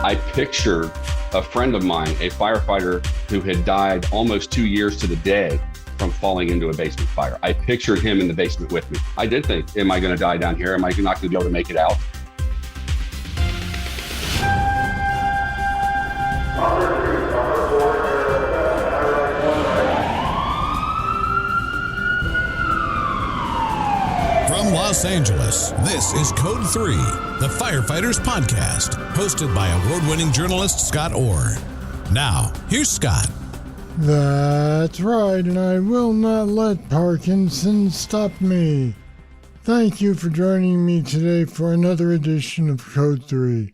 I pictured a friend of mine, a firefighter who had died almost 2 years to the day from falling into a basement fire. I pictured him in the basement with me. I did think, am I going to die down here? Am I not going to be able to make it out? From Los Angeles, this is Code 3, the Firefighters Podcast, hosted by award-winning journalist Scott Orr. Now, here's Scott. That's right, and I will not let Parkinson stop me. Thank you for joining me today for another edition of Code 3.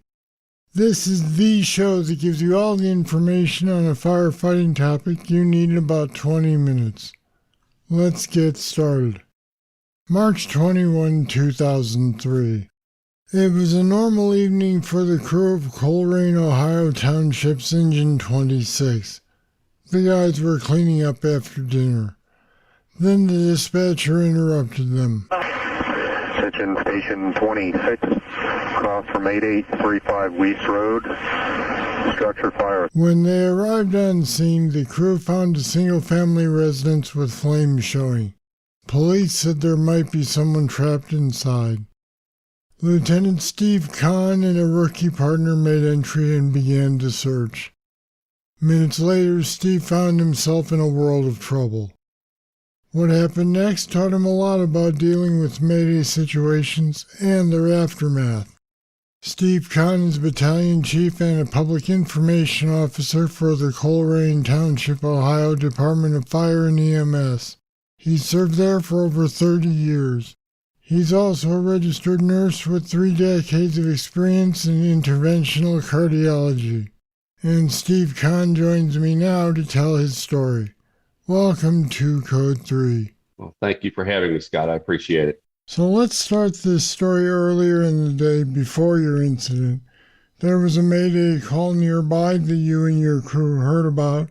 This is the show that gives you all the information on a firefighting topic you need in about 20 minutes. Let's get started. March 21, 2003. It was a normal evening for the crew of Colerain, Ohio Township's Engine 26. The guys were cleaning up after dinner. Then the dispatcher interrupted them. Attention, Station 26, across from 8835 Weiss Road, structure fire. When they arrived on scene, the crew found a single-family residence with flames showing. Police said there might be someone trapped inside. Lieutenant Steve Conn and a rookie partner made entry and began to search. Minutes later, Steve found himself in a world of trouble. What happened next taught him a lot about dealing with Mayday situations and their aftermath. Steve Conn is battalion chief and a public information officer for the Colerain Township, Ohio Department of Fire and EMS. He served there for over 30 years. He's also a registered nurse with 3 decades of experience in interventional cardiology. And Steve Conn joins me now to tell his story. Welcome to Code 3. Well, thank you for having me, Scott. I appreciate it. So let's start this story earlier in the day before your incident. There was a Mayday call nearby that you and your crew heard about.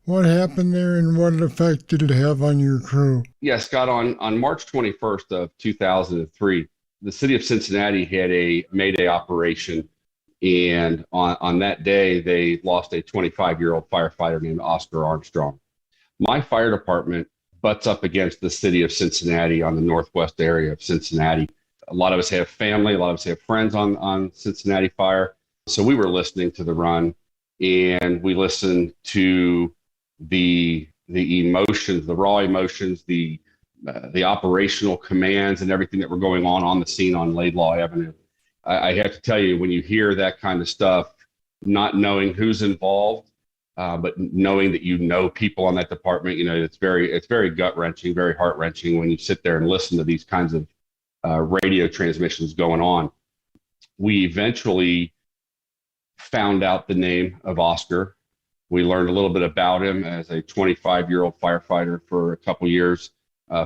What happened there and what effect did it have on your crew? Yeah, Scott, on March 21st of 2003, the city of Cincinnati had a Mayday operation. And on that day, they lost a 25-year-old firefighter named Oscar Armstrong. My fire department butts up against the city of Cincinnati on the northwest area of Cincinnati. A lot of us have family, a lot of us have friends on Cincinnati Fire. So we were listening to the run, and we listened to the emotions, the raw emotions, the operational commands and everything that were going on the scene on Laidlaw Avenue. I have to tell you, when you hear that kind of stuff, not knowing who's involved, but knowing that you know people on that department, you know, it's very gut-wrenching, very heart-wrenching when you sit there and listen to these kinds of radio transmissions going on. We eventually found out the name of Oscar. We learned a little bit about him as a 25-year-old firefighter for a couple years,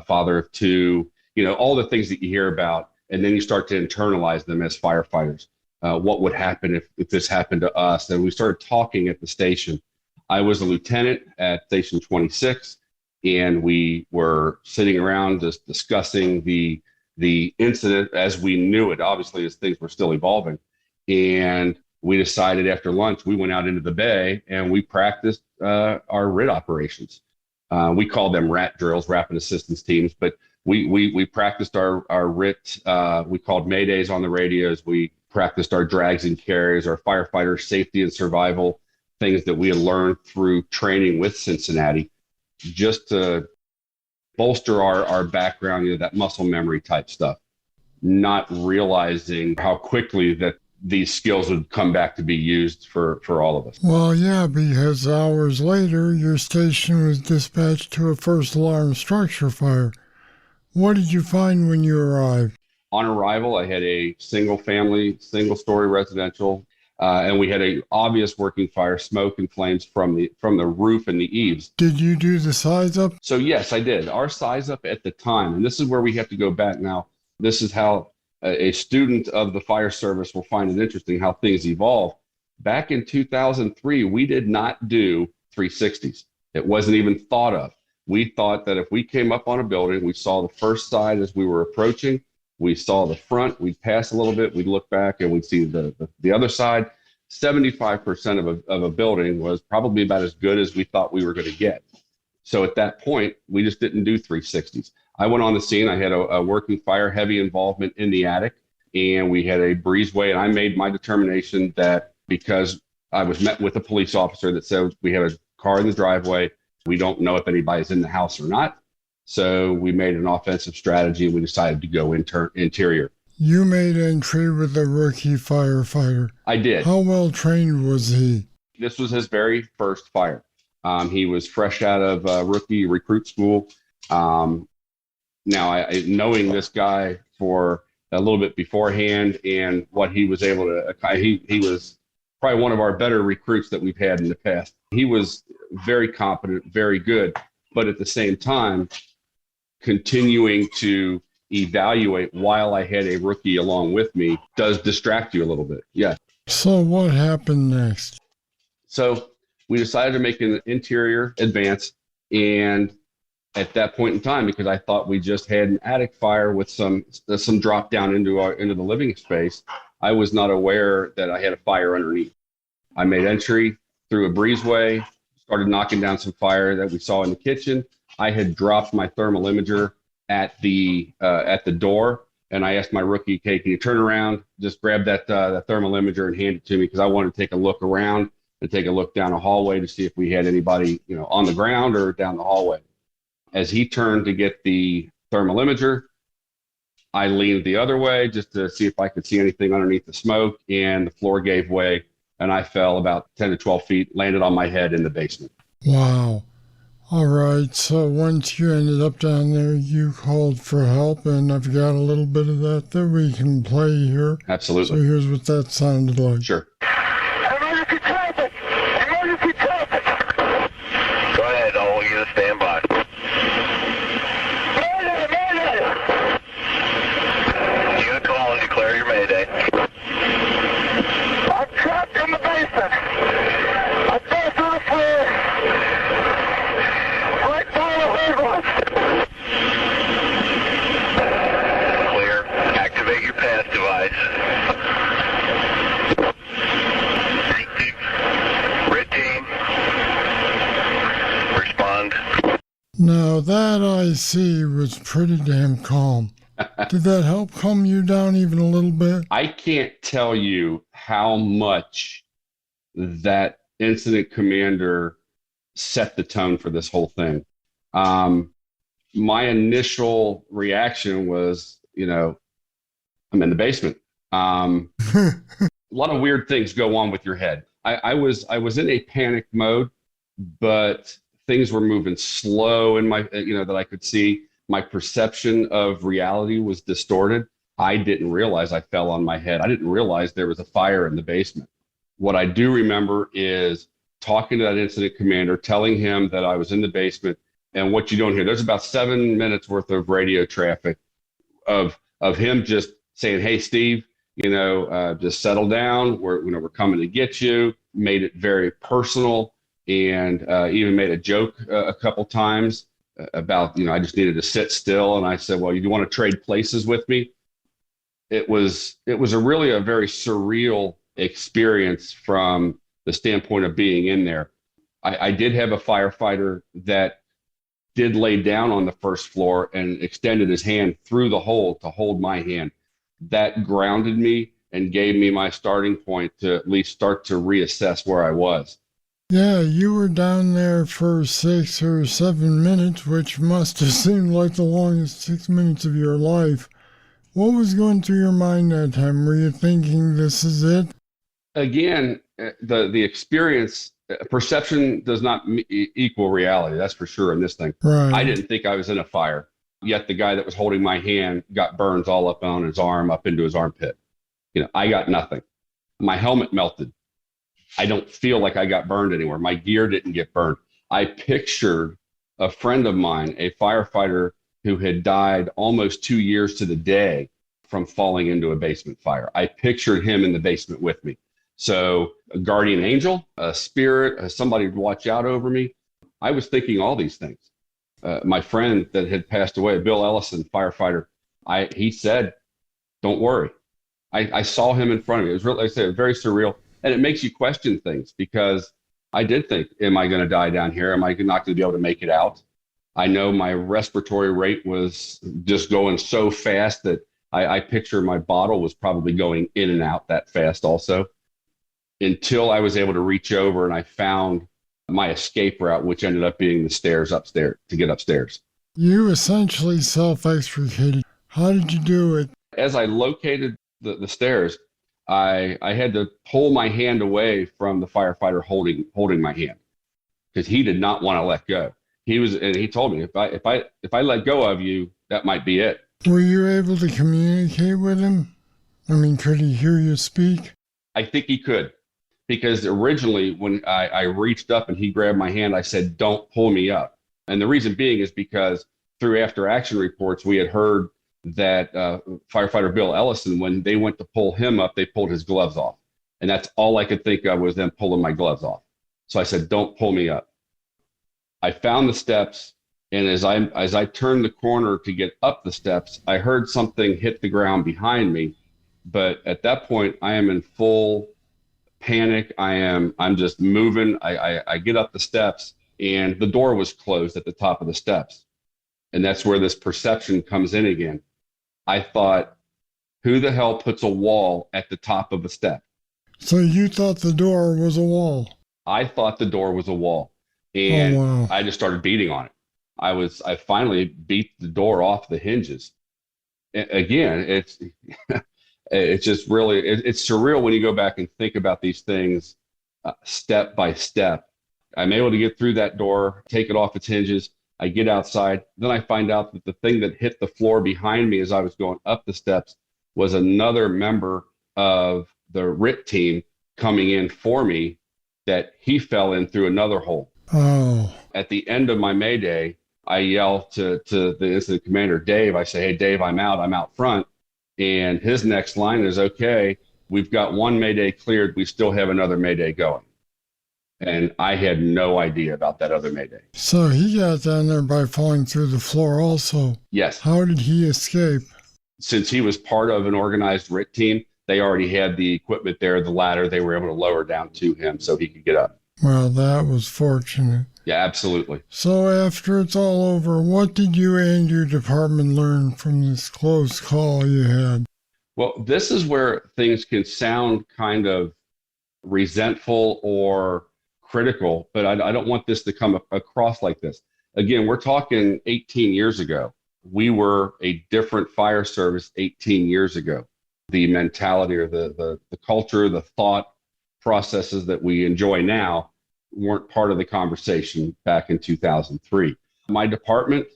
father of 2, you know, all the things that you hear about. And then you start to internalize them as firefighters. What would happen if this happened to us? And we started talking at the station. I was a lieutenant at Station 26, and we were sitting around just discussing the incident as we knew it, obviously, as things were still evolving. And we decided after lunch, we went out into the bay and we practiced our RIT operations. We called them RAT drills, rapid assistance teams, but we practiced our RIT. We called Maydays on the radios. We practiced our drags and carries, our firefighter safety and survival, things that we had learned through training with Cincinnati, just to bolster our background, you know, that muscle memory type stuff, not realizing how quickly that these skills would come back to be used for all of us. Well, yeah, because hours later, your station was dispatched to a first alarm structure fire. What did you find when you arrived? On arrival, I had a single-story residential, and we had a obvious working fire, smoke and flames from the roof and the eaves. Did you do the size up? So yes, I did. Our size up at the time, and this is where we have to go back now. This is how a student of the fire service will find it interesting how things evolve. Back in 2003, we did not do 360s. It wasn't even thought of. We thought that if we came up on a building, we saw the first side as we were approaching, we saw the front, we'd pass a little bit, we'd look back and we'd see the other side. 75% of a building was probably about as good as we thought we were going to get. So at that point, we just didn't do 360s. I went on the scene. I had a working fire, heavy involvement in the attic, and we had a breezeway. And I made my determination that because I was met with a police officer that said we have a car in the driveway, we don't know if anybody's in the house or not. So we made an offensive strategy, and we decided to go interior. You made entry with a rookie firefighter. I did. How well trained was he? This was his very first fire. He was fresh out of rookie recruit school. Now, knowing this guy for a little bit beforehand and what he was able to, he was probably one of our better recruits that we've had in the past. He was very competent, very good, but at the same time, continuing to evaluate while I had a rookie along with me does distract you a little bit. Yeah. So what happened next? So we decided to make an interior advance. And at that point in time, because I thought we just had an attic fire with some drop down into the living space, I was not aware that I had a fire underneath. I made entry through a breezeway, started knocking down some fire that we saw in the kitchen. I had dropped my thermal imager at the door, and I asked my rookie, "Hey, can you turn around, just grab that thermal imager and hand it to me?" Because I wanted to take a look around and take a look down a hallway to see if we had anybody, on the ground or down the hallway. As he turned to get the thermal imager, I leaned the other way just to see if I could see anything underneath the smoke, and the floor gave way, and I fell about 10 to 12 feet, landed on my head in the basement. Wow. All right, so once you ended up down there, you called for help, and I've got a little bit of that we can play here. Absolutely. So here's what that sounded like. Sure. Emergency traffic! Emergency traffic! Go ahead, I'll hold you to stand by. Mayday! Mayday! You call and declare your mayday. I'm trapped in the basement. I fell through the floor. Right by the hose. Clear. Activate your pass device. Red team. Respond. Now that IC was pretty damn calm. Did that help calm you down even a little bit? I can't tell you how much that incident commander set the tone for this whole thing. My initial reaction was, I'm in the basement. A lot of weird things go on with your head. I was in a panic mode, but things were moving slow in my, that I could see. My perception of reality was distorted. I didn't realize I fell on my head. I didn't realize there was a fire in the basement. What I do remember is talking to that incident commander, telling him that I was in the basement. And what you don't hear, there's about 7 minutes worth of radio traffic of him just saying, "Hey, Steve, just settle down. We're coming to get you." Made it very personal, and even made a joke a couple times about, I just needed to sit still. And I said, "Well, you want to trade places with me?" It was really a very surreal experience from the standpoint of being in there. I did have a firefighter that did lay down on the first floor and extended his hand through the hole to hold my hand. That grounded me and gave me my starting point to at least start to reassess where I was. Yeah, you were down there for 6 or 7 minutes, which must have seemed like the longest 6 minutes of your life. What was going through your mind that time? Were you thinking this is it? Again, the experience, perception does not equal reality. That's for sure in this thing. Right. I didn't think I was in a fire, yet the guy that was holding my hand got burns all up on his arm, up into his armpit. I got nothing. My helmet melted. I don't feel like I got burned anywhere. My gear didn't get burned. I pictured a friend of mine, a firefighter who had died almost 2 years to the day from falling into a basement fire. I pictured him in the basement with me. So a guardian angel, a spirit, somebody to watch out over me. I was thinking all these things. My friend that had passed away, Bill Ellison, firefighter, he said, "Don't worry." I saw him in front of me. It was really, like I said, very surreal. And it makes you question things because I did think, am I going to die down here? Am I not going to be able to make it out? I know my respiratory rate was just going so fast that I picture my bottle was probably going in and out that fast also, until I was able to reach over and I found my escape route, which ended up being the stairs upstairs to get upstairs. You essentially self-extricated. How did you do it? As I located the stairs, I had to pull my hand away from the firefighter holding my hand because he did not want to let go. He told me, if I let go of you, that might be it. Were you able to communicate with him? I mean, could he hear you speak? I think he could, because originally when I reached up and he grabbed my hand, I said, don't pull me up. And the reason being is because through after action reports, we had heard that firefighter Bill Ellison, when they went to pull him up, they pulled his gloves off. And that's all I could think of was them pulling my gloves off. So I said, don't pull me up. I found the steps. And as I turned the corner to get up the steps, I heard something hit the ground behind me. But at that point, I am in full panic. I'm just moving. I get up the steps and the door was closed at the top of the steps. And that's where this perception comes in again. I thought, who the hell puts a wall at the top of a step? So you thought the door was a wall? I thought the door was a wall. And wow. I just started beating on it. I finally beat the door off the hinges. Again, it's just really, it's surreal when you go back and think about these things step by step. I'm able to get through that door, take it off its hinges. I get outside. Then I find out that the thing that hit the floor behind me as I was going up the steps was another member of the RIT team coming in for me, that he fell in through another hole. Oh. At the end of my Mayday, I yell to the incident commander, Dave. I say, hey, Dave, I'm out front. And his next line is, okay, we've got one Mayday cleared. We still have another Mayday going. And I had no idea about that other Mayday. So he got down there by falling through the floor also. Yes. How did he escape? Since he was part of an organized RIT team, they already had the equipment there, the ladder. They were able to lower down to him so he could get up. Well, that was fortunate. Yeah, absolutely. So after it's all over, what did you and your department learn from this close call you had? Well, this is where things can sound kind of resentful or critical, but I don't want this to come across like this. Again, we're talking 18 years ago. We were a different fire service 18 years ago. The mentality or the culture, the thought processes that we enjoy now weren't part of the conversation back in 2003. My department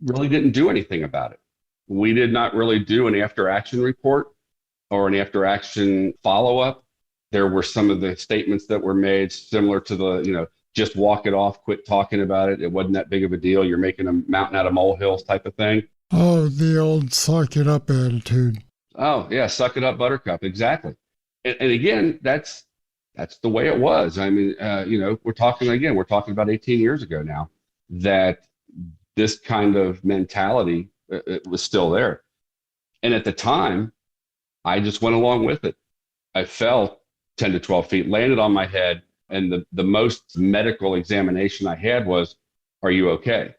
really didn't do anything about it. We did not really do an after action report or an after action follow-up. There were some of the statements that were made similar to the, just walk it off, quit talking about it. It wasn't that big of a deal. You're making a mountain out of molehills type of thing. Oh, the old suck it up attitude. Oh, yeah, suck it up, buttercup. Exactly. And again, that's the way it was. I mean, we're talking about 18 years ago now, that this kind of mentality it was still there. And at the time, I just went along with it. I fell 10 to 12 feet, landed on my head. And the most medical examination I had was, are you okay?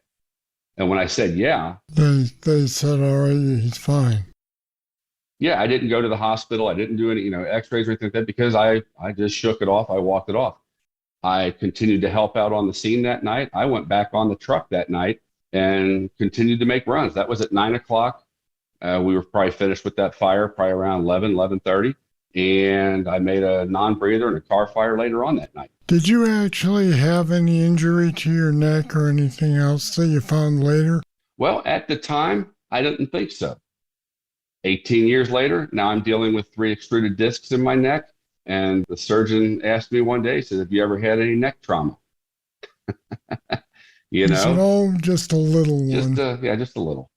And when I said, yeah. They said, all right, he's fine. Yeah, I didn't go to the hospital. I didn't do any, x-rays or anything like that because I just shook it off. I walked it off. I continued to help out on the scene that night. I went back on the truck that night and continued to make runs. That was at 9 o'clock. We were probably finished with that fire, probably around 11:30. And I made a non-breather and a car fire later on that night. Did you actually have any injury to your neck or anything else that you found later? Well, at the time, I didn't think so. 18 years later, now I'm dealing with 3 extruded discs in my neck. And the surgeon asked me one day, he said, have you ever had any neck trauma? You said, oh, just a little one. Just a little.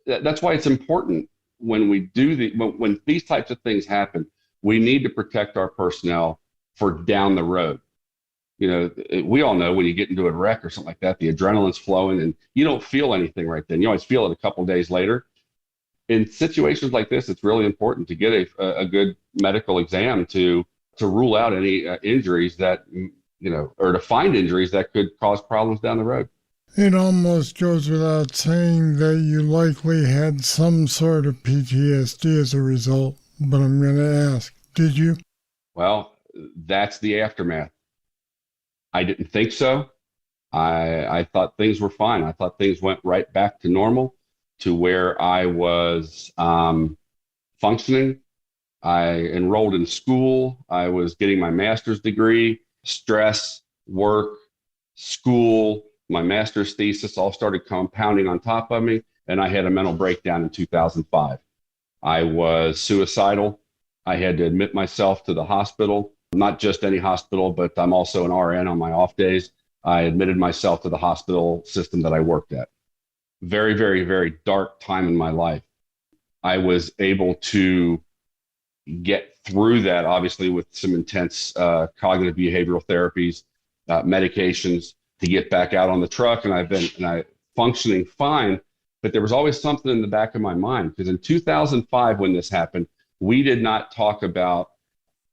That's why it's important when we do when these types of things happen, we need to protect our personnel for down the road. We all know when you get into a wreck or something like that, the adrenaline's flowing and you don't feel anything right then. You always feel it a couple of days later. In situations like this, it's really important to get a good medical exam to to rule out any injuries that, or to find injuries that could cause problems down the road. It almost goes without saying that you likely had some sort of PTSD as a result, but I'm going to ask, did you? Well, that's the aftermath. I didn't think so. I thought things were fine. I thought things went right back to normal, to where I was functioning. I enrolled in school. I was getting my master's degree. Stress, work, school, my master's thesis all started compounding on top of me, and I had a mental breakdown in 2005. I was suicidal. I had to admit myself to the hospital, not just any hospital, but I'm also an RN on my off days. I admitted myself to the hospital system that I worked at. Very, very, very dark time in my life. I was able to get through that, obviously, with some intense cognitive behavioral therapies, medications, to get back out on the truck. And I functioning fine, but there was always something in the back of my mind, because in 2005, when this happened, we did not talk about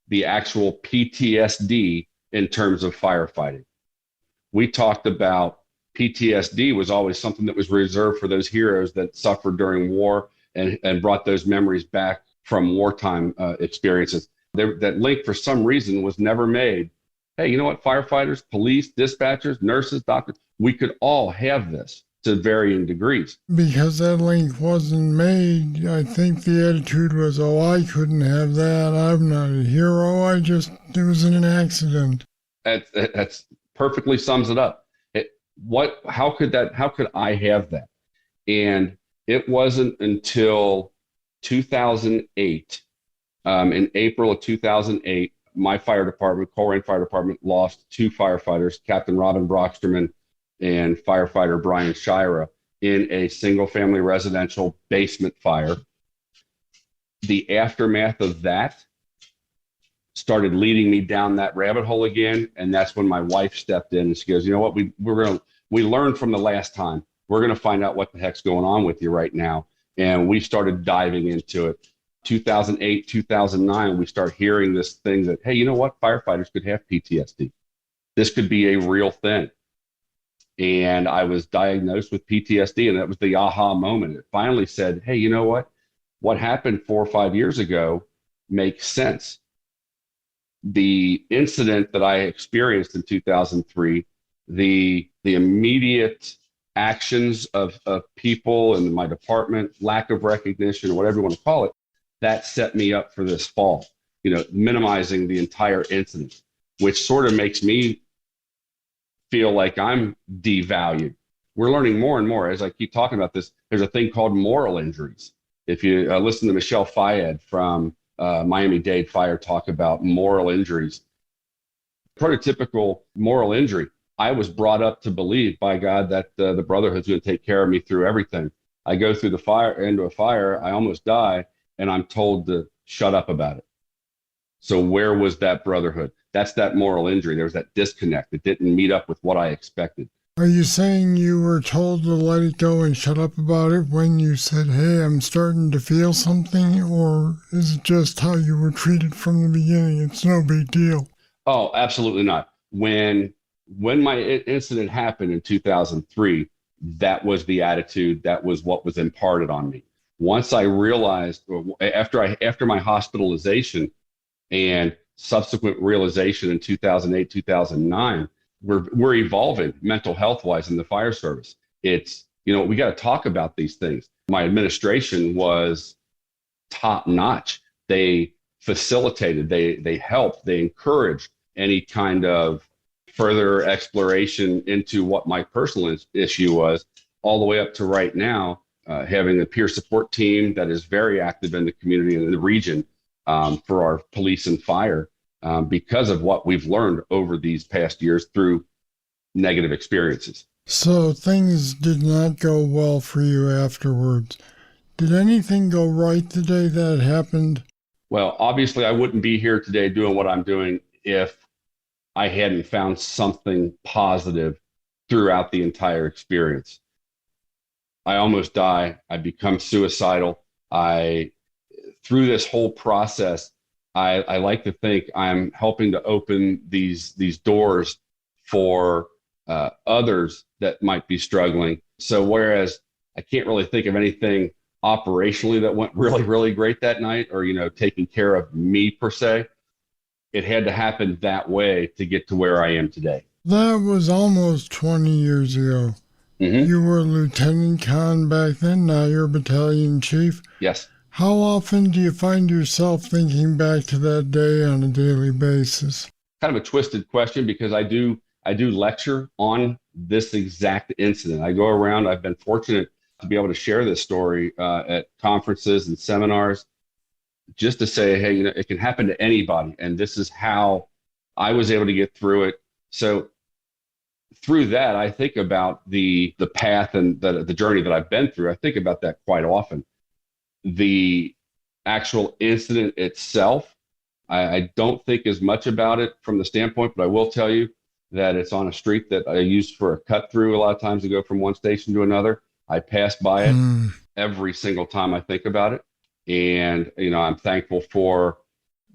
the actual PTSD in terms of firefighting. We talked about PTSD was always something that was reserved for those heroes that suffered during war and brought those memories back from wartime experiences. That link, for some reason, was never made. Hey, you know what? Firefighters, police, dispatchers, nurses, doctors, we could all have this to varying degrees. Because that link wasn't made, I think the attitude was, oh, I couldn't have that. I'm not a hero. It was an accident. That's perfectly sums it up. How could I have that? And it wasn't until 2008, in April of 2008, my fire department, Colerain Fire Department, lost 2 firefighters, Captain Robin Brocksterman and firefighter Brian Shira, in a single-family residential basement fire. The aftermath of that started leading me down that rabbit hole again, and that's when my wife stepped in and she goes, you know what, we learned from the last time. We're going to find out what the heck's going on with you right now. And we started diving into it. 2008, 2009, we start hearing this thing that, hey, you know what? Firefighters could have PTSD. This could be a real thing. And I was diagnosed with PTSD, and that was the aha moment. It finally said, hey, you know what? What happened 4 or 5 years ago makes sense. The incident that I experienced in 2003, the immediate actions of people in my department, lack of recognition, or whatever you want to call it, that set me up for this fall, minimizing the entire incident, which sort of makes me feel like I'm devalued. We're learning more and more as I keep talking about this. There's a thing called moral injuries. If you listen to Michelle Fayed from Miami-Dade Fire talk about moral injuries, prototypical moral injury, I was brought up to believe, by God, that the Brotherhood's going to take care of me through everything. I go through into a fire, I almost die, and I'm told to shut up about it. So where was that Brotherhood? That's that moral injury. There was that disconnect. It didn't meet up with what I expected. Are you saying you were told to let it go and shut up about it when you said, hey, I'm starting to feel something? Or is it just how you were treated from the beginning? It's no big deal. Oh, absolutely not. When my incident happened in 2003, that was the attitude. That was what was imparted on me. Once I realized, after my hospitalization and subsequent realization in 2008, 2009, we're evolving mental health wise in the fire service. It's, we got to talk about these things. My administration was top notch. They facilitated, they helped, they encouraged any kind of further exploration into what my personal issue was, all the way up to right now, having a peer support team that is very active in the community and in the region for our police and fire because of what we've learned over these past years through negative experiences. So things did not go well for you afterwards. Did anything go right the day that happened? Well, obviously I wouldn't be here today doing what I'm doing if I hadn't found something positive throughout the entire experience. I almost die. I become suicidal. Through this whole process, I like to think I'm helping to open these doors for others that might be struggling. So whereas I can't really think of anything operationally that went really, really great that night, or, taking care of me per se, it had to happen that way to get to where I am today. That was almost 20 years ago. Mm-hmm. You were Lieutenant Conn back then, now you're battalion chief. Yes. How often do you find yourself thinking back to that day on a daily basis? Kind of a twisted question, because I do lecture on this exact incident. I go around, I've been fortunate to be able to share this story at conferences and seminars, just to say, hey, it can happen to anybody. And this is how I was able to get through it. So through that, I think about the path and the journey that I've been through. I think about that quite often. The actual incident itself, I don't think as much about it from the standpoint, but I will tell you that it's on a street that I used for a cut through a lot of times to go from one station to another. I pass by it every single time I think about it. And, I'm thankful for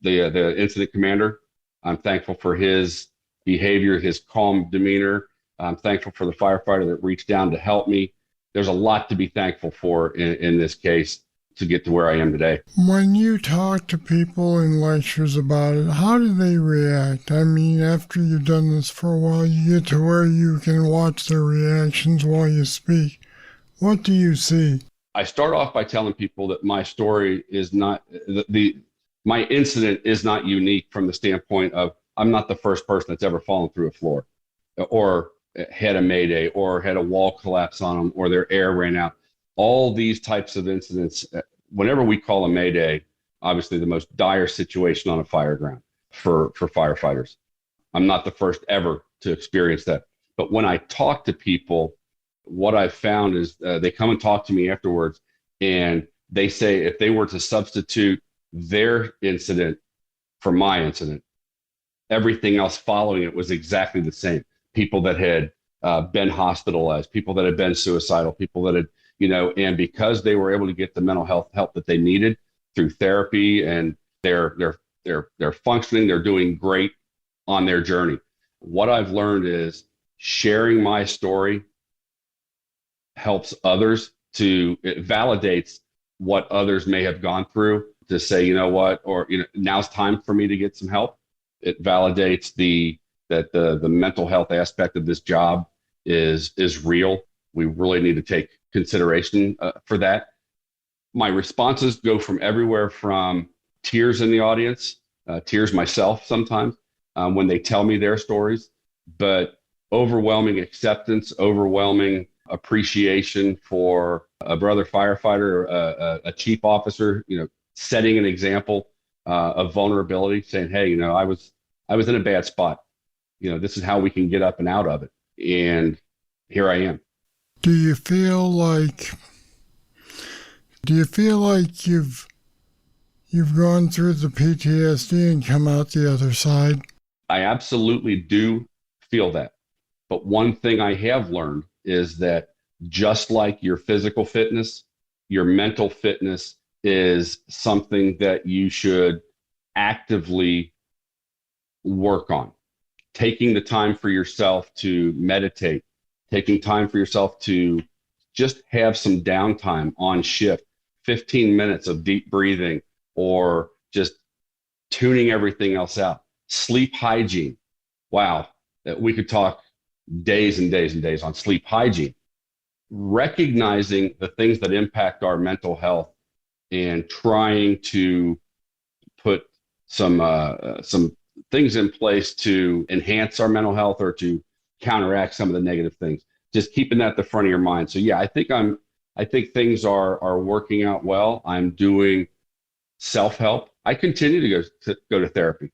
the incident commander. I'm thankful for his behavior, his calm demeanor. I'm thankful for the firefighter that reached down to help me. There's a lot to be thankful for in this case to get to where I am today. When you talk to people in lectures about it, how do they react? I mean, after you've done this for a while, you get to where you can watch their reactions while you speak. What do you see? I start off by telling people that my story is not, my incident is not unique from the standpoint of I'm not the first person that's ever fallen through a floor or had a Mayday or had a wall collapse on them or their air ran out. All these types of incidents, whenever we call a Mayday, obviously the most dire situation on a fire ground for firefighters. I'm not the first ever to experience that. But when I talk to people, what I've found is they come and talk to me afterwards, and they say if they were to substitute their incident for my incident, everything else following it was exactly the same. People that had been hospitalized, people that had been suicidal, people that had, and because they were able to get the mental health help that they needed through therapy, and they're functioning, they're doing great on their journey. What I've learned is sharing my story helps others it validates what others may have gone through, to say, you know what, or, now's time for me to get some help. It validates that the mental health aspect of this job is real. We really need to take consideration for that. My responses go from everywhere from tears in the audience, tears myself sometimes when they tell me their stories, but overwhelming acceptance, overwhelming appreciation for a brother firefighter, a chief officer, setting an example of vulnerability, saying, hey, I was in a bad spot. This is how we can get up and out of it. And here I am. Do you feel like you've gone through the PTSD and come out the other side? I absolutely do feel that. But one thing I have learned is that just like your physical fitness, your mental fitness is something that you should actively work on. Taking the time for yourself to meditate, taking time for yourself to just have some downtime on shift, 15 minutes of deep breathing, or just tuning everything else out. Sleep hygiene. Wow, we could talk days and days and days on sleep hygiene. Recognizing the things that impact our mental health and trying to put some things in place to enhance our mental health or to counteract some of the negative things. Just keeping that at the front of your mind. So yeah, I think things are working out well. I'm doing self-help. I continue to go to therapy.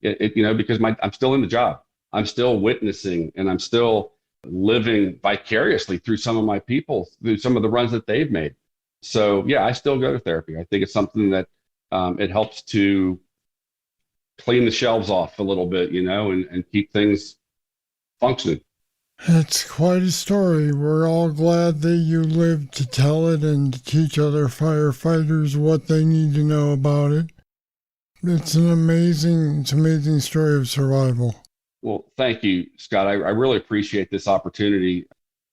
Because I'm still in the job. I'm still witnessing, and I'm still living vicariously through some of my people, through some of the runs that they've made. So yeah, I still go to therapy. I think it's something that it helps to clean the shelves off a little bit, and keep things functioning. It's quite a story. We're all glad that you lived to tell it and to teach other firefighters what they need to know about it. It's an amazing story of survival. Well, thank you, Scott. I really appreciate this opportunity.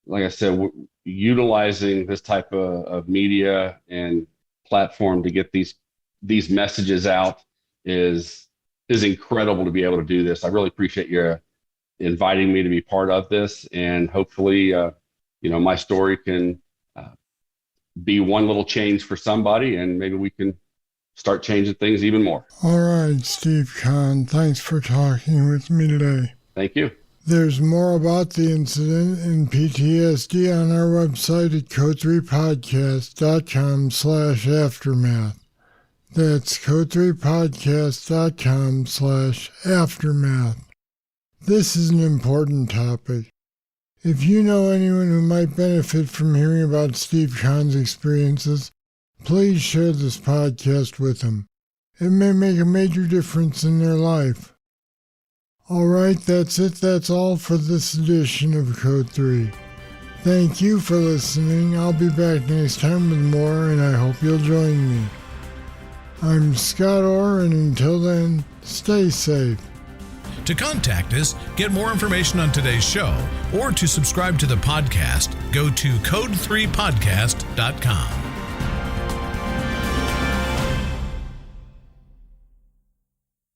Like I said, utilizing this type of media and platform to get these messages out is incredible to be able to do this. I really appreciate you inviting me to be part of this, and hopefully, my story can be one little change for somebody, and maybe we can start changing things even more. All right, Steve Conn, thanks for talking with me today. Thank you. There's more about the incident and PTSD on our website at code3podcast.com/aftermath. That's code3podcast.com/aftermath. This is an important topic. If you know anyone who might benefit from hearing about Steve Conn's experiences, please share this podcast with them. It may make a major difference in their life. All right, that's it. That's all for this edition of Code 3. Thank you for listening. I'll be back next time with more, and I hope you'll join me. I'm Scott Orr, and until then, stay safe. To contact us, get more information on today's show, or to subscribe to the podcast, go to code3podcast.com.